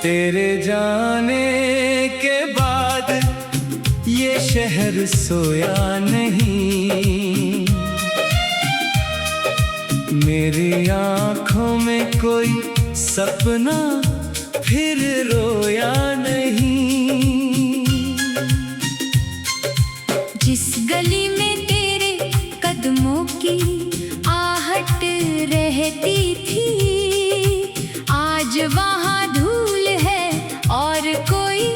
तेरे जाने के बाद ये शहर सोया नहीं। मेरी आँखों में कोई सपना फिर रोया नहीं। जिस गली में तेरे कदमों की आहट रहती थी, आज वहाँ धूल है और कोई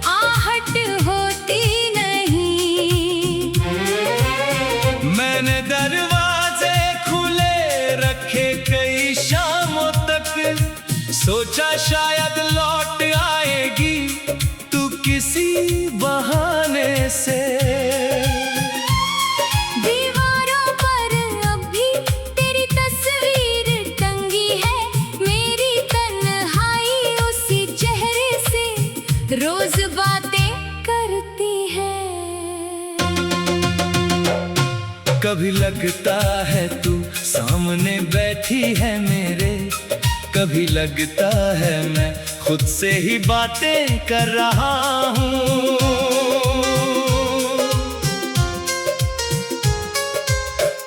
आहट होती नहीं। मैंने दरवाजे खुले रखे कई शामों तक, सोचा शायद लौट आएगी तू किसी बहाने से। दीवारों पर अब भी तेरी तस्वीर टंगी है, मेरी तन्हाई उसी चेहरे से रोज बातें करती है। कभी लगता है तू सामने बैठी है मेरे, कभी लगता है मैं खुद से ही बातें कर रहा हूँ।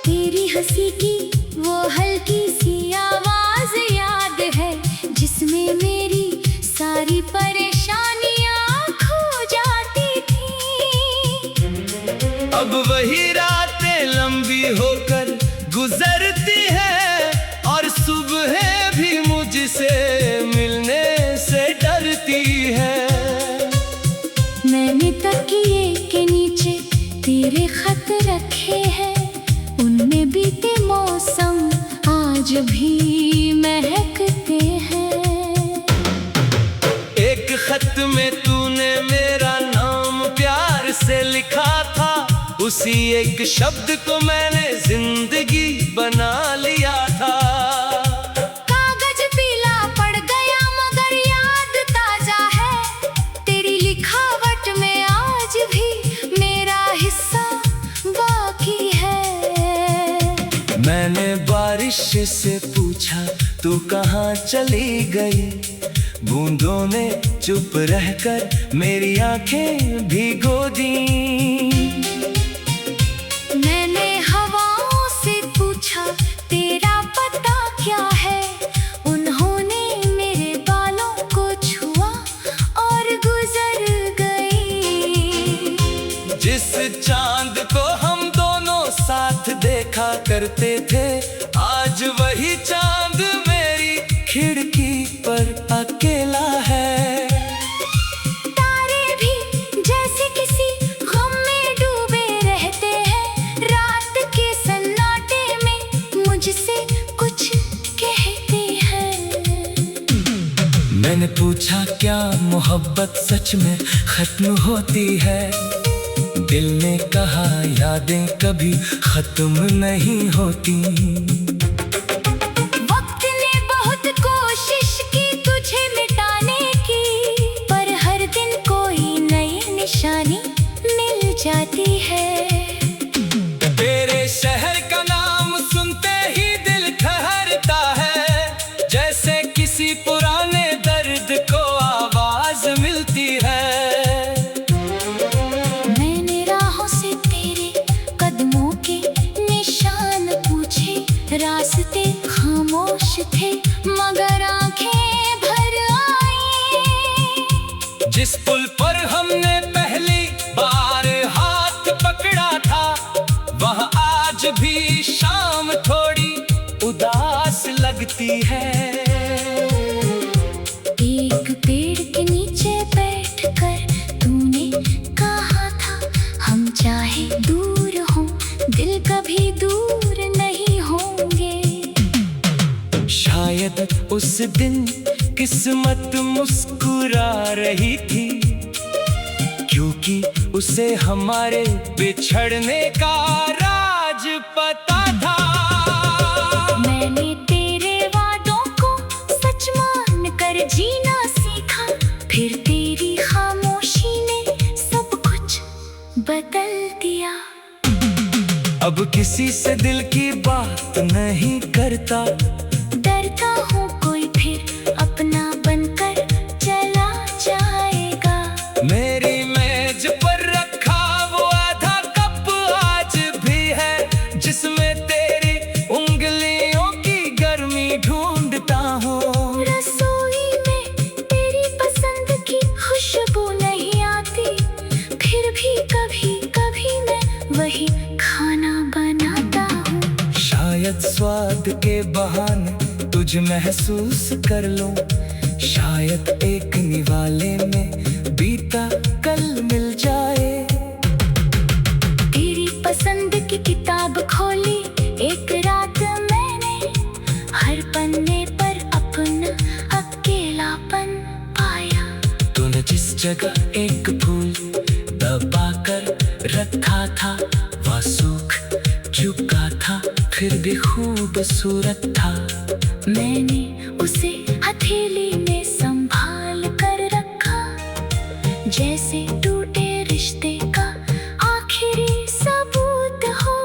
तेरी हंसी की वो हल्की सी आवाज याद है, जिसमें मेरी सारी परेशानियां खो जाती थी। अब वही रातें लंबी होकर गुजरती है और सुबह भी मुझसे मिलने से डरती है। मैंने तकिए के नीचे तेरे खत रखे हैं, उनमें बीते मौसम आज भी महकते हैं। एक खत में तूने मेरा नाम प्यार से लिखा था, उसी एक शब्द को मैंने जिंदगी बना लिया था। कागज पीला पड़ गया मगर याद ताजा है, तेरी लिखावट में आज भी मेरा हिस्सा बाकी है। मैंने बारिश से पूछा तू कहाँ चली गई, बूंदों ने चुप रहकर मेरी आंखें भिगो दी। मैंने हवाओं से पूछा तेरा पता क्या है, उन्होंने मेरे बालों को छुआ और गुजर गई। जिस चांद को हम दोनों साथ देखा करते थे, आज वही चांद मेरी खिड़की पर अकेला है। तारे भी जैसे किसी गम में डूबे रहते हैं, रात के सन्नाटे में मुझसे कुछ कहते हैं। मैंने पूछा क्या मोहब्बत सच में खत्म होती है, दिल ने कहा यादें कभी खत्म नहीं होती। वक्त ने बहुत कोशिश की तुझे मिटाने की, पर हर दिन कोई नई निशानी मिल जाती है। तेरे शहर का नाम सुनते ही दिल ठहरता है, जैसे किसी पुराने दर्द को आवाज मिलती है। मैंने राहों से तेरे कदमों के निशान पूछे, रास्ते खामोश थे मगर आंखें भर आई। जिस पुल पर हमने पहली बार हाथ पकड़ा था, वहाँ आज भी शाम थोड़ी उदास लगती है। एक पेड़ के नीचे बैठकर तूने कहा था, हम चाहे दूर हों दिल कभी दूर नहीं होंगे। शायद उस दिन किस्मत मुस्कुरा रही थी, क्योंकि उसे हमारे बिछड़ने का राज पता था। मैंने तेरे वादों को सच मान कर जीना सीखा, फिर तेरी खामोशी ने सब कुछ बदल दिया। अब किसी से दिल की बात नहीं करता, डरता हूँ कोई फिर अपना बनकर चल कुछ महसूस कर लो, शायद एक निवाले में बीता कल मिल जाए। तेरी पसंद की किताब खोली एक रात मैंने, हर पन्ने पर अपना अकेलापन पाया। तूने जिस जगह एक फूल दबा कर रखा था, वह सूख चुका था फिर भी खूबसूरत था। मैंने उसे हथेली में संभाल कर रखा, जैसे टूटे रिश्ते का आखिरी सबूत हो।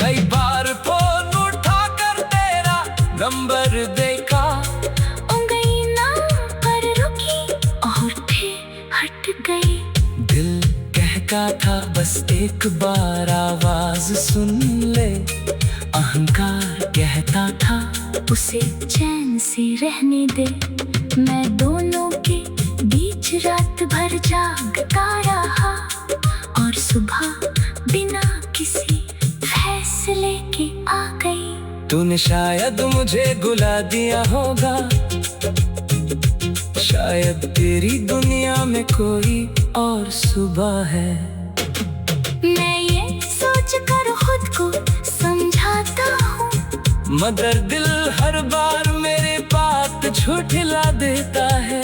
कई बार फोन उठा कर तेरा नंबर देखा, उंगली नाम पर रुकी और फिर हट गई। दिल कहता था बस एक बार आवाज सुन ले, अहंकार कहता था उसे चैन से रहने दे। मैं दोनों के बीच रात भर जागता रहा, और सुबह बिना किसी फैसले के आ गई। तूने शायद मुझे गुला दिया होगा, शायद तेरी दुनिया में कोई और सुबह है। मैं ये सोच कर खुद को समझाता हूँ, मगर दिल हर बार मेरे बात झुठला देता है।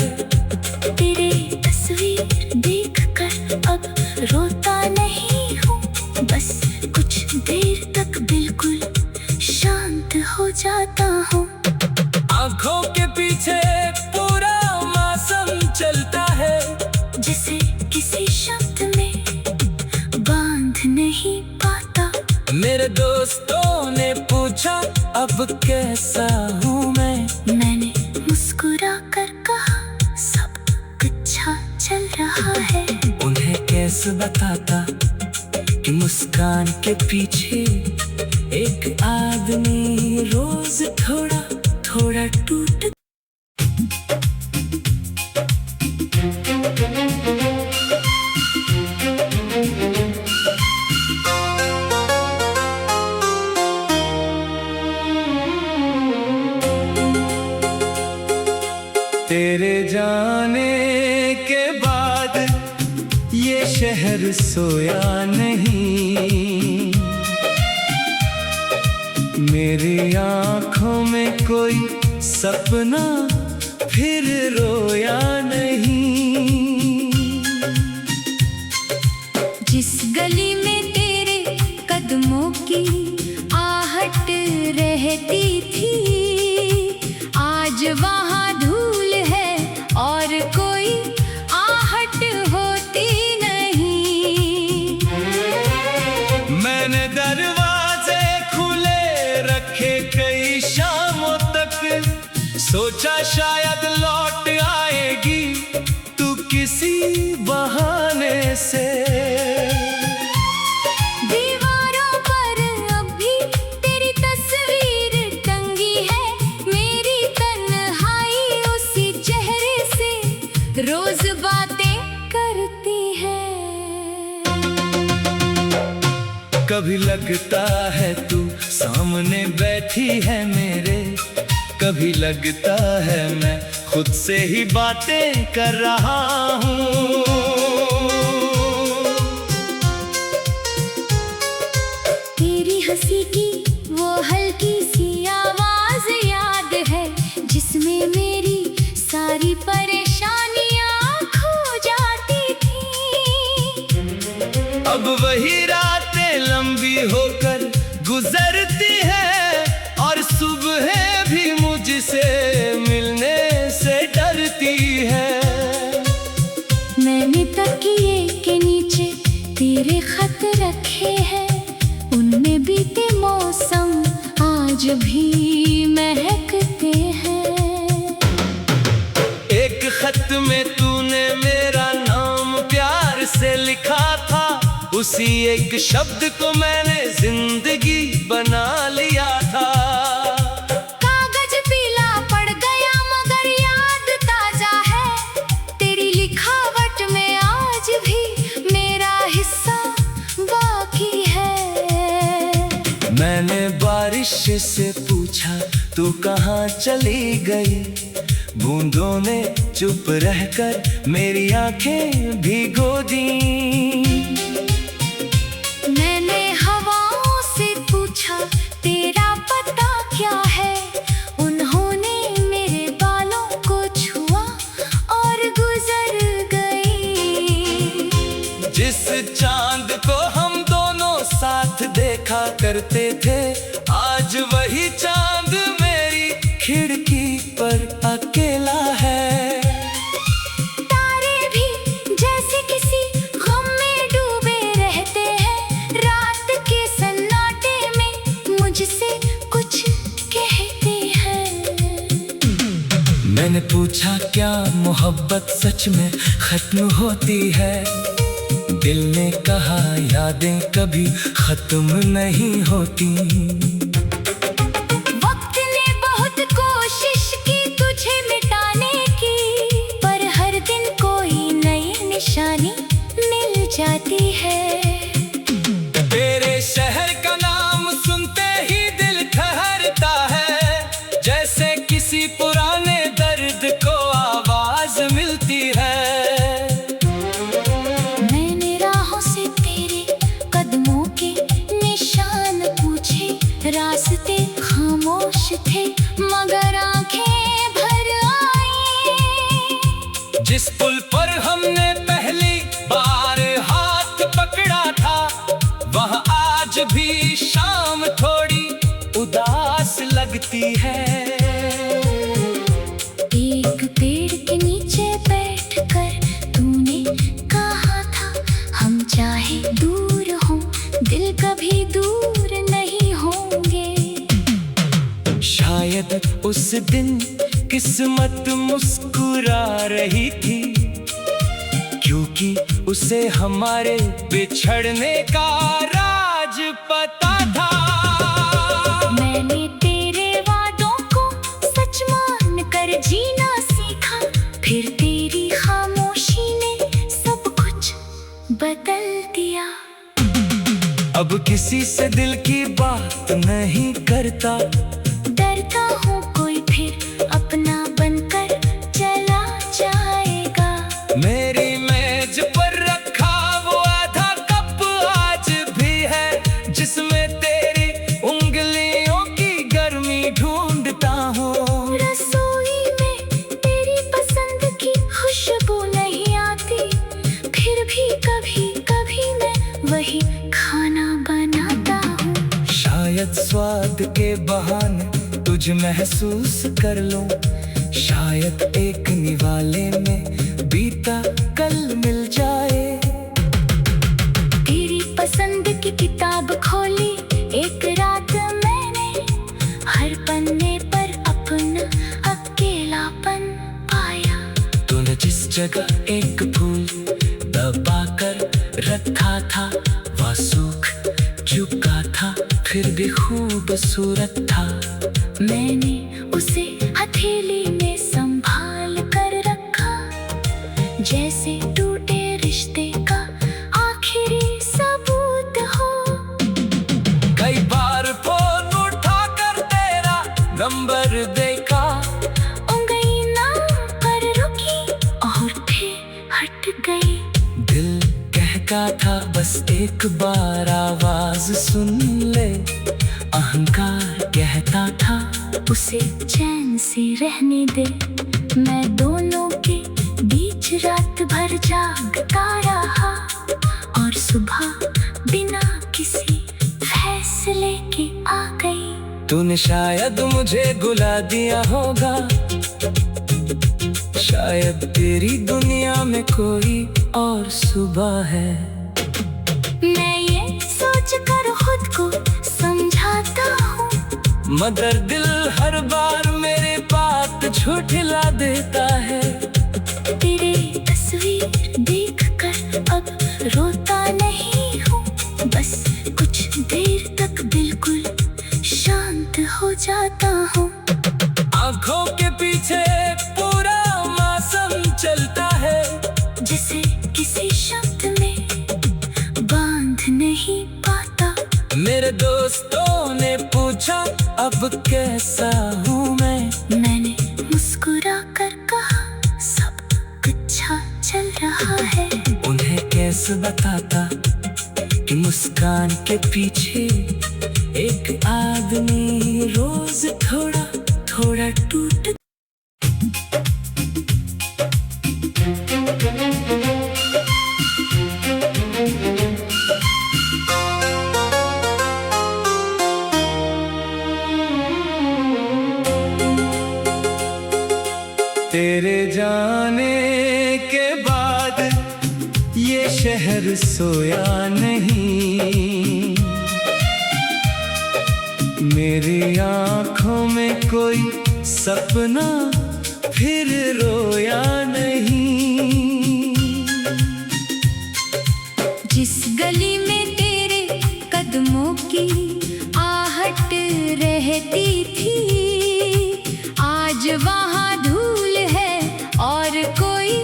तेरी तस्वीर देखकर अब रोता नहीं हूँ, बस कुछ देर तक बिल्कुल शांत हो जाता हूँ। आंखों के पीछे पूरा मौसम चलता है, जिसे किसी शब्द में बांध नहीं पाता। मेरे दोस्तों ने पूछा अब कैसा हूँ मैं। मैंने मुस्कुरा कर कहा सब अच्छा चल रहा है। उन्हें कैसे बताता कि मुस्कान के पीछे एक आदमी रोज थोड़ा थोड़ा टूट। तेरे जाने के बाद ये शहर सोया नहीं, मेरी आंखों में कोई सपना फिर रोया नहीं। जिस गली में तेरे कदमों की आहट रहती थी, आज वहाँ धूल है और कोई आहट होती नहीं। मैंने दरवाजे खुले रखे कई शामों तक, सोचा शायद लौट आएगी तू किसी बहाने से। दीवारों पर अब भी तेरी तस्वीर टंगी है, मेरी तन्हाई उसी चेहरे से रोज बातें करती है। कभी लगता है तू सामने बैठी है मेरे, कभी लगता है मैं खुद से ही बातें कर रहा हूँ। तेरी हंसी की वो हल्की सी आवाज याद है, जिसमें मेरी सारी परेशानियां खो जाती थी। अब वही रातें लंबी होकर गुजरती है, और सुबह भी मुझसे मिलने से डरती है। मैंने तकिए के नीचे तेरे खत रखे हैं, उनमें बीते मौसम आज भी महकते हैं। एक खत में तूने मेरा नाम प्यार से लिखा था, उसी एक शब्द को मैंने जिंदगी बना लिया था। कागज पीला पड़ गया मगर याद ताजा है, तेरी लिखावट में आज भी मेरा हिस्सा बाकी है। मैंने बारी बारिश से पूछा तू कहाँ चली गई, बूंदों ने चुप रहकर मेरी आंखें भिगो दी। मैंने हवाओं से पूछा तेरा पता क्या है, उन्होंने मेरे बालों को छुआ और गुजर गई। जिस चांद को हम दोनों साथ देखा करते थे, आज वही चांद मेरी खिड़की पर अकेला है। तारे भी जैसे किसी गम में डूबे रहते हैं, रात के सन्नाटे में मुझसे कुछ कहते हैं। मैंने पूछा क्या मोहब्बत सच में खत्म होती है, दिल ने कहा यादें कभी खत्म नहीं होती। वक्त ने बहुत कोशिश की तुझे मिटाने की, पर हर दिन कोई नई निशानी मिल जाती है। तेरे शहर का नाम सुनते ही दिल ठहरता है, जैसे किसी पुराने दर्द को आवाज मिलती है। मैंने राहों से तेरे कदमों के निशान पूछे, रास्ते खामोश थे मगर आंखें भर आई। जिस पुल पर हमने पहली बार हाथ पकड़ा था, वहाँ आज भी शाम थोड़ी उदास लगती है। एक पेड़ के नीचे बैठकर तूने कहा था, हम चाहे दूर हों दिल कभी दूर नहीं होंगे। शायद उस दिन किस्मत मुस्कुरा रही थी, क्योंकि उसे हमारे बिछड़ने का राज पता था। मैंने तेरे वादों को सच मान कर जीना सीखा, फिर तेरी खामोशी ने सब कुछ बदल दिया। अब किसी से दिल की बात नहीं करता, डरता हूँ कोई फिर अपना बनकर चला जाएगा। मेरी मेज पर रखा वो आधा कप आज भी है, जिसमें तेरी उंगलियों की गर्मी ढूंढता हूँ। रसोई में तेरी पसंद की खुशबू नहीं आती, फिर भी कभी कभी मैं वही खाना बनाता हूँ। शायद स्वाद के बहाने तुझ महसूस कर लूं, शायद एक निवाले में बीता कल मिल जाए। तेरी पसंद की किताब खोली एक रात मैंने, हर पन्ने पर अपना अकेलापन पाया। तूने जिस जगह एक फूल दबा कर रखा था, वह सूख चुका था फिर भी खूबसूरत था। मैंने उसे हथेली में संभाल कर रखा, जैसे टूटे रिश्ते का आखिरी सबूत हो। कई बार फोन उठा कर तेरा नंबर देखा, उंगली ना पर रुकी और फिर हट गई। दिल कहता था बस एक बार आवाज सुन ले, अहंकार कहता था उसे चैन से रहने दे। मैं दोनों के बीच रात भर जागता रहा, और सुबह बिना किसी फैसले के आ गई। तूने शायद मुझे भुला दिया होगा, शायद तेरी दुनिया में कोई और सुबह है। मैं ये सोच कर खुद को समझाता हूँ, मगर दिल हर बार मेरे बात झुठला देता है। तेरी तस्वीर देखकर अब रोता नहीं हूँ, बस कुछ देर तक बिल्कुल शांत हो जाता हूँ। आँखों के पीछे पूरा मौसम चलता है, जिसे किसी शब्द में बांध नहीं पाता। मेरे दोस्तों ने पूछा पूछा अब कैसा हूँ मैंने मुस्कुरा कर कहा सब अच्छा चल रहा है। उन्हें कैसे बताता कि मुस्कान के पीछे एक आदमी रोज थोड़ा थोड़ा टूट। तेरे जाने के बाद ये शहर सोया नहीं, मेरी आँखों में कोई सपना फिर रोया नहीं। जिस गली में तेरे कदमों की आहट रहती थी, आज वहाँ धूल है और कोई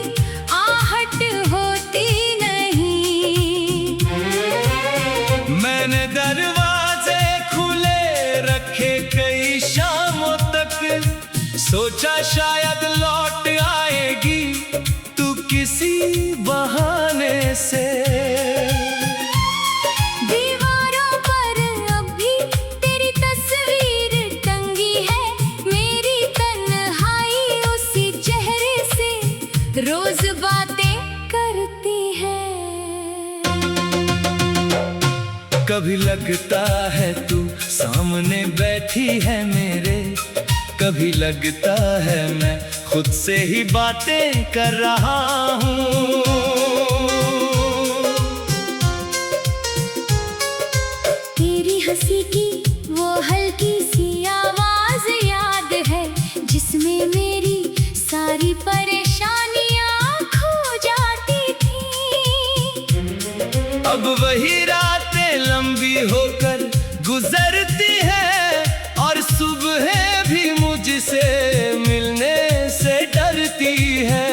आहट होती नहीं। मैंने दरवाजे खुले रखे कई शामों तक, सोचा शायद लौट आएगी तू किसी बहाने से। दीवारों पर अभी तेरी तस्वीर टंगी है, मेरी तन्हाई उसी चेहरे से रोज बातें करती है। कभी लगता है तू सामने बैठी है मेरे, कभी लगता है मैं खुद से ही बातें कर रहा हूँ। तेरी हंसी की वो हल्की सी आवाज याद है, जिसमें मेरी सारी परेशानियां खो जाती थी। अब वही रातें लंबी होकर गुजरती है और सुबह भी मुझसे मिलने से डरती है।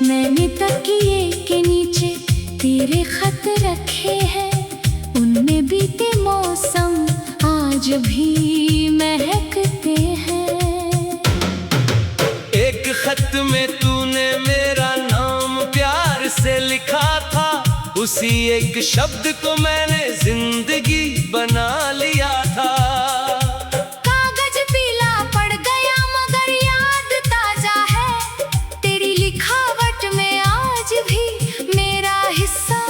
मैंने तकिए के नीचे तेरे खत रखे हैं, उनमें बीते मौसम आज भी महकते हैं। एक खत में तूने मेरा नाम प्यार से लिखा था, उसी एक शब्द को मैंने जिंदगी बना लिया था। कागज पीला पड़ गया मगर याद ताजा है, तेरी लिखावट में आज भी मेरा हिस्सा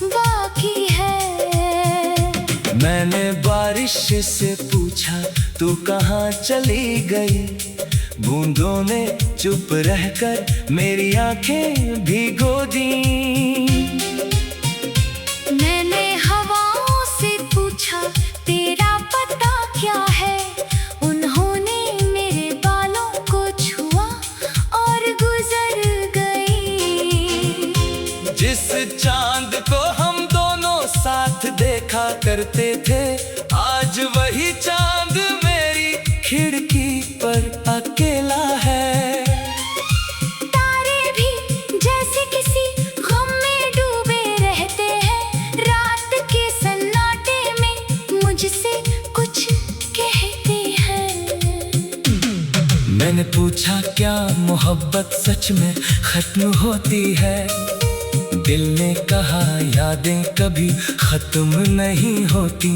बाकी है। मैंने बारिश से पूछा तू कहाँ चली गई, बूंदों ने चुप रहकर मेरी आंखें भिगो दी। मैंने हवाओं से पूछा तेरा पता क्या है, उन्होंने मेरे बालों को छुआ और गुजर गई। जिस चांद को हम दोनों साथ देखा करते थे, आज वही चांद मेरी खिड़की पर अकेला है। तारे भी जैसे किसी गम में डूबे रहते हैं, रात के सन्नाटे में मुझसे कुछ कहते हैं। मैंने पूछा क्या मोहब्बत सच में खत्म होती है, दिल ने कहा यादें कभी खत्म नहीं होती।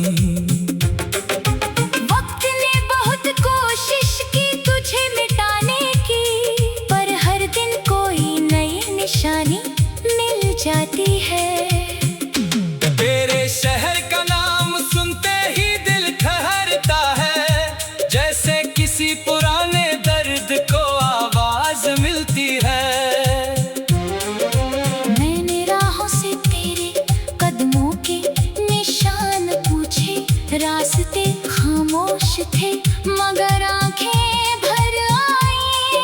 वक्त ने बहुत कोशिश की तुझे मिटाने की, पर हर दिन कोई नई निशानी मिल जाती है। तेरे शहर का नाम सुनते ही दिल ठहरता है, जैसे किसी पुराने दर्द को आवाज मिलती है। मैंने राहों से तेरे कदमों के निशान पूछे, रास्ते खामोश थे मगर आंखें भर आई।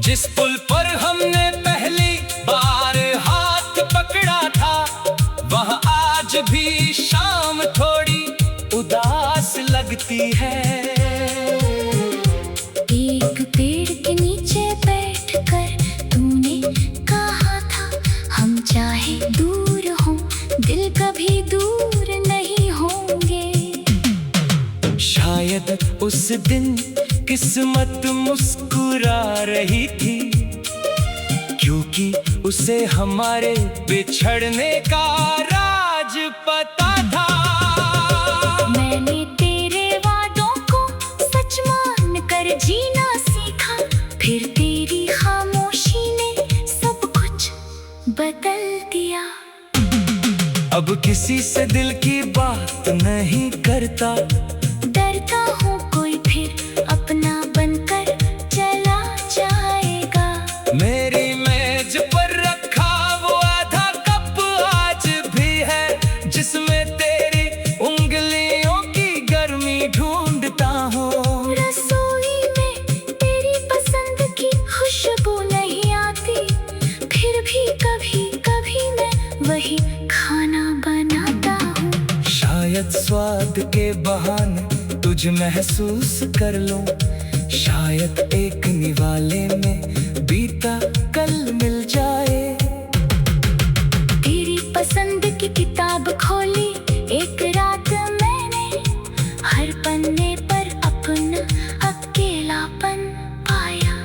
जिस पुल पर हमने पहली बार हाथ पकड़ा था, वहाँ आज भी शाम थोड़ी उदास लगती है। एक पेड़ के नीचे बैठकर तूने कहा था, हम चाहे दूर हों दिल कभी दूर नहीं होंगे। मुस्कुरा रही थी, क्योंकि उसे हमारे बिछड़ने का राज पता था। मैंने तेरे वादों को सच मान कर जीना सीखा, फिर तेरी खामोशी ने सब कुछ बदल दिया। अब किसी से दिल की बात नहीं करता, डरता हूँ कोई फिर अपना बनकर चला जाएगा। मेरी मेज पर रखा वो आधा कप आज भी है, जिसमें तेरी उंगलियों की गर्मी ढूंढता हूँ। रसोई में तेरी पसंद की खुशबू नहीं आती, फिर भी कभी कभी मैं वही खाना बनाता हूँ। शायद स्वाद के बहाने तुझ महसूस कर लूं, शायद एक निवाले में बीता कल मिल जाए। तेरी पसंद की किताब खोली एक रात मैंने, हर पन्ने पर अपना अकेलापन पाया।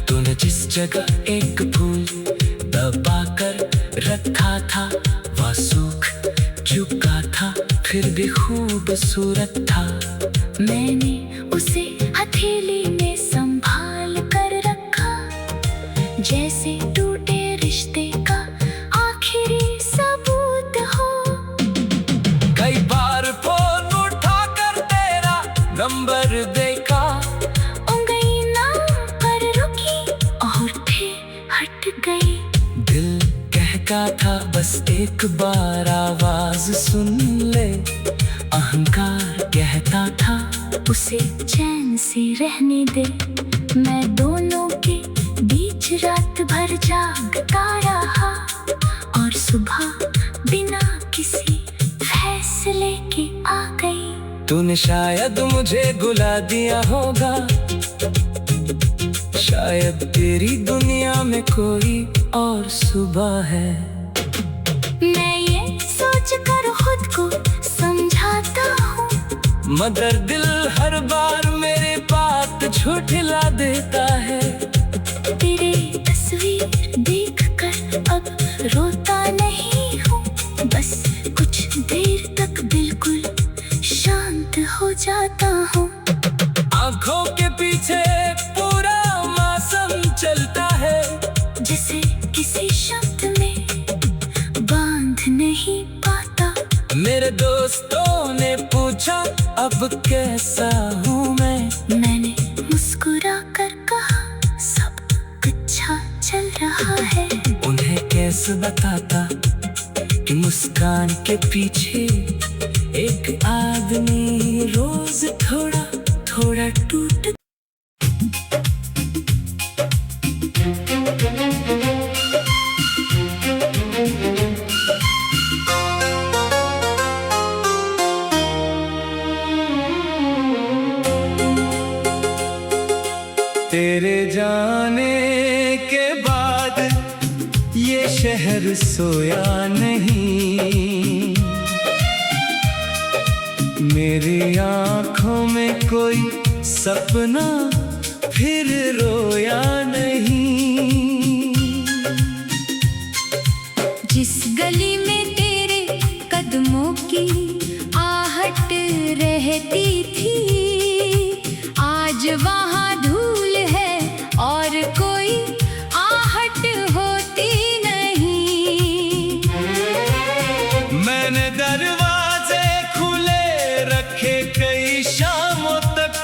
तूने जिस जगह एक फूल दबा कर रखा था, वह सूख चुका था, फिर भी खूबसूरत था। मैंने उसे हथेली में संभाल कर रखा, जैसे टूटे रिश्ते का आखिरी सबूत हो। कई बार फोन उठा कर तेरा नंबर देखा, उंगली ना पर रुकी और फिर हट गई। दिल कहता था बस एक बार आवाज सुन ले, अहंकार कहता था उसे चैन से रहने दे। मैं दोनों के बीच रात भर जागता रहा, और सुबह बिना किसी फैसले के आ गई। तूने शायद मुझे भुला दिया होगा, शायद तेरी दुनिया में कोई और सुबह है। मैं ये सोच कर खुद को समझाता हूँ, मगर दिल हर बार मेरे बात झुठला देता है। तेरी तस्वीर देखकर अब रोता नहीं हूँ, बस कुछ देर तक बिल्कुल शांत हो जाता हूँ। आंखों के पीछे पूरा मौसम चलता है, जिसे किसी शब्द में बांध नहीं पाता। मेरे दोस्तों ने पूछा अब कैसा हूँ मैंने मुस्कुरा कर कहा सब अच्छा चल रहा है। उन्हें कैसे बताता कि मुस्कान के पीछे एक आदमी रोज थोड़ा थोड़ा टूट। तेरे जाने के बाद ये शहर सोया नहीं, मेरी आंखों में कोई सपना फिर रोया नहीं। जिस गली में तेरे कदमों की आहट रहती थी, आज वहाँ धूल है और कोई आहट होती नहीं। मैंने दरवाजे खुले रखे कई शामों तक,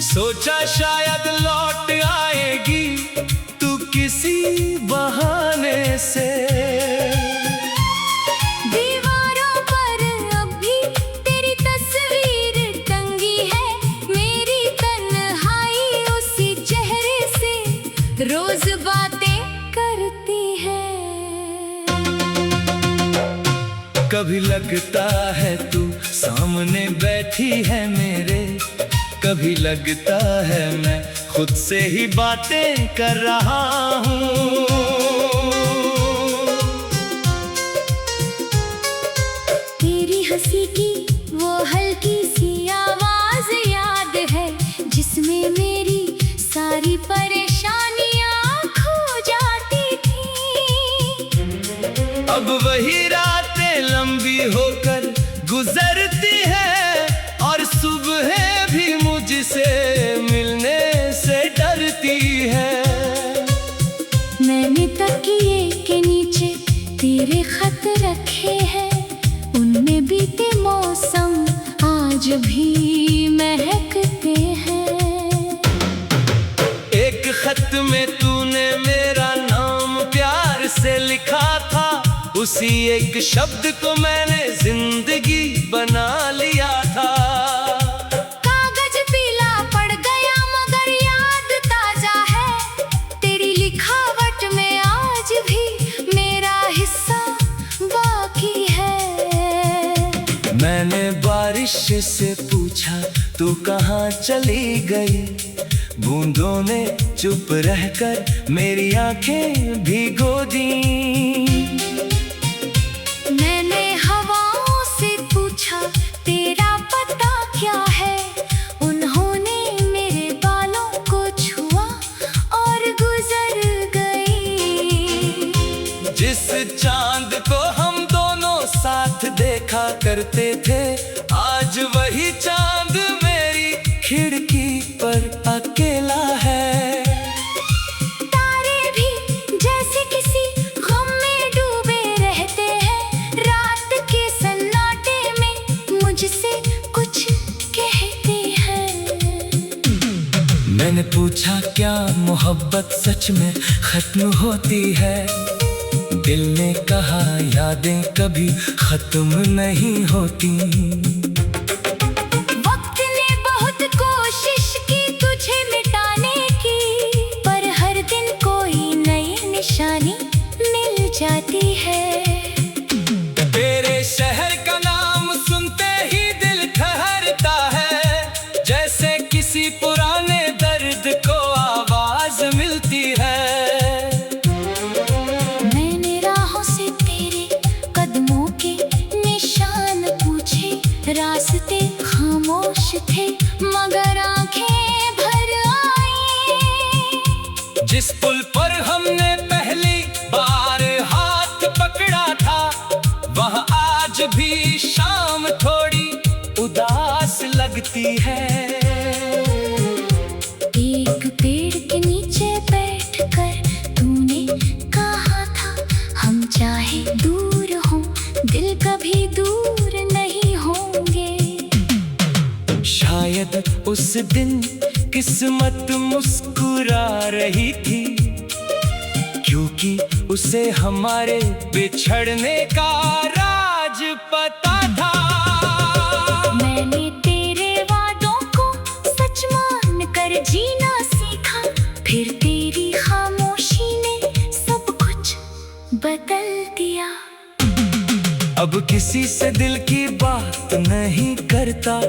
सोचा शायद लौट आएगी तू किसी बहाने से। दीवारों पर अब भी तेरी तस्वीर टंगी है, मेरी तन्हाई उसी चेहरे से रोज बातें करती है। कभी लगता है तू सामने बैठी है मेरे, कभी लगता है मैं खुद से ही बातें कर रहा हूँ। तेरी हंसी की वो हल्की सी आवाज याद है, जिसमें मेरी सारी परेशानी अब वही रातें लंबी होकर गुजरती है और सुबह भी मुझसे मिलने से डरती है। मैंने तकिए के नीचे तेरे खत रखे हैं, उनमें बीते मौसम आज भी महकते हैं। एक खत में तूने मेरा नाम प्यार से लिखा था, उसी एक शब्द को मैंने जिंदगी बना लिया था। कागज पीला पड़ गया मगर याद ताजा है, तेरी लिखावट में आज भी मेरा हिस्सा बाकी है। मैंने बारिश से पूछा तू कहाँ चली गई, बूंदों ने चुप रहकर मेरी आंखें भिगो दी। मैंने हवाओं से पूछा तेरा पता क्या है, उन्होंने मेरे बालों को छुआ और गुजर गई। जिस चांद को हम दोनों साथ देखा करते थे, आज वही चांद मेरी खिड़की पर अकेला है। तारे भी जैसे किसी गम में डूबे रहते हैं, रात के सन्नाटे में मुझसे कुछ कहते हैं। मैंने पूछा क्या मोहब्बत सच में खत्म होती है, दिल ने कहा यादें कभी खत्म नहीं होती। वक्त ने बहुत कोशिश की तुझे मिटाने की, पर हर दिन कोई नई निशानी मिल जाती है। तेरे शहर का नाम सुनते ही दिल ठहरता है, जैसे किसी पुराने दर्द को आवाज मिलती है। मैंने राहों से तेरे कदमों के निशान पूछे, रास्ते खामोश थे मगर आंखें भर आई। जिस पुल पर हमने पहली बार हाथ पकड़ा था, वहाँ आज भी शाम थोड़ी उदास लगती है। एक पेड़ के नीचे बैठकर तूने कहा था, हम चाहे दूर हों दिल कभी दूर नहीं होंगे। शायद उस दिन किस्मत मुस्कुरा रही थी, क्योंकि उसे हमारे बिछड़ने का राज पता था। मैंने तेरे वादों को सच मान कर जीना सीखा, फिर तेरी खामोशी ने सब कुछ बदल दिया। अब किसी से दिल की बात नहीं करता,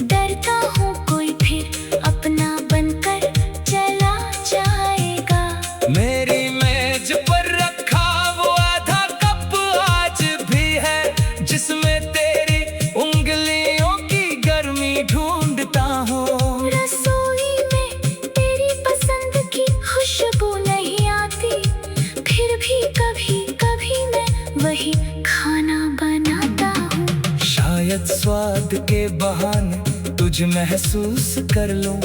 डरता हूँ कोई फिर अपना बनकर चला जाएगा। मेरी मेज पर रखा वो आधा कप आज भी है, जिसमें तेरी उंगलियों की गर्मी ढूंढता हूँ। रसोई में तेरी पसंद की खुशबू नहीं आती, फिर भी कभी कभी मैं वही खाना बनाता हूँ। शायद स्वाद के बहाने तुझ महसूस कर लूं,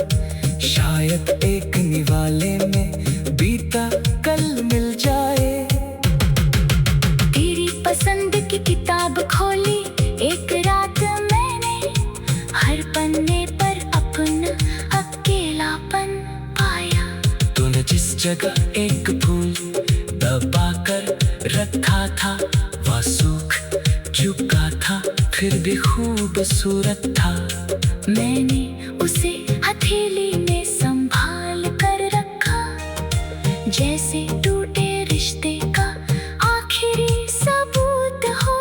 शायद एक निवाले में बीता कल मिल जाए। तेरी पसंद की किताब खोली एक रात मैंने, हर पन्ने पर अपना अकेलापन पाया। तूने जिस जगह एक फूल दबा कर रखा था, वह सूख चुका था फिर भी खूबसूरत था। मैंने उसे हथेली में संभाल कर रखा, जैसे टूटे रिश्ते का आखिरी सबूत हो।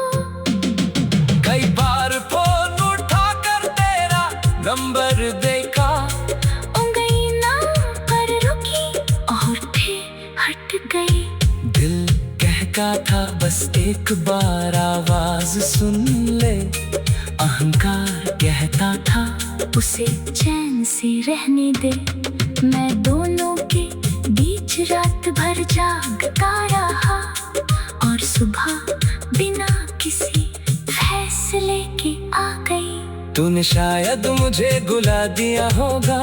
कई बार फोन उठा कर तेरा नंबर देखा, उंगली ना पर रुकी और फिर हट गई। दिल कहता था बस एक बार आवाज सुन ले, अहंकार कहता था उसे चैन से रहने दे। मैं दोनों के बीच रात भर जागता रहा और सुबह किसी फैसले के आ गई। तूने शायद मुझे गुला दिया होगा,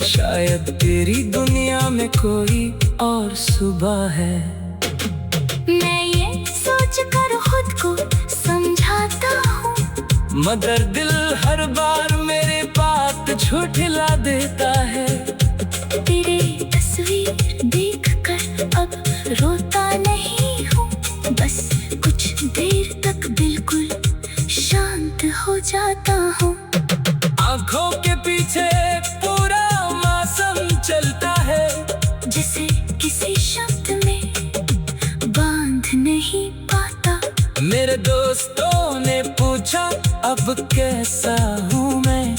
शायद तेरी दुनिया में कोई और सुबह है। मैं ये सोच कर खुद को समझाता हूँ, मगर दिल हर बार मेरे बात झुठला देता है। तेरे तस्वीर देखकर अब रोता नहीं हूँ, बस कुछ देर तक बिल्कुल शांत हो जाता हूँ। आंखों के पीछे पूरा मौसम चलता है, जिसे किसी शब्द में बांध नहीं पाता। मेरे दोस्तों ने पूछा अब कैसा हूँ मैं,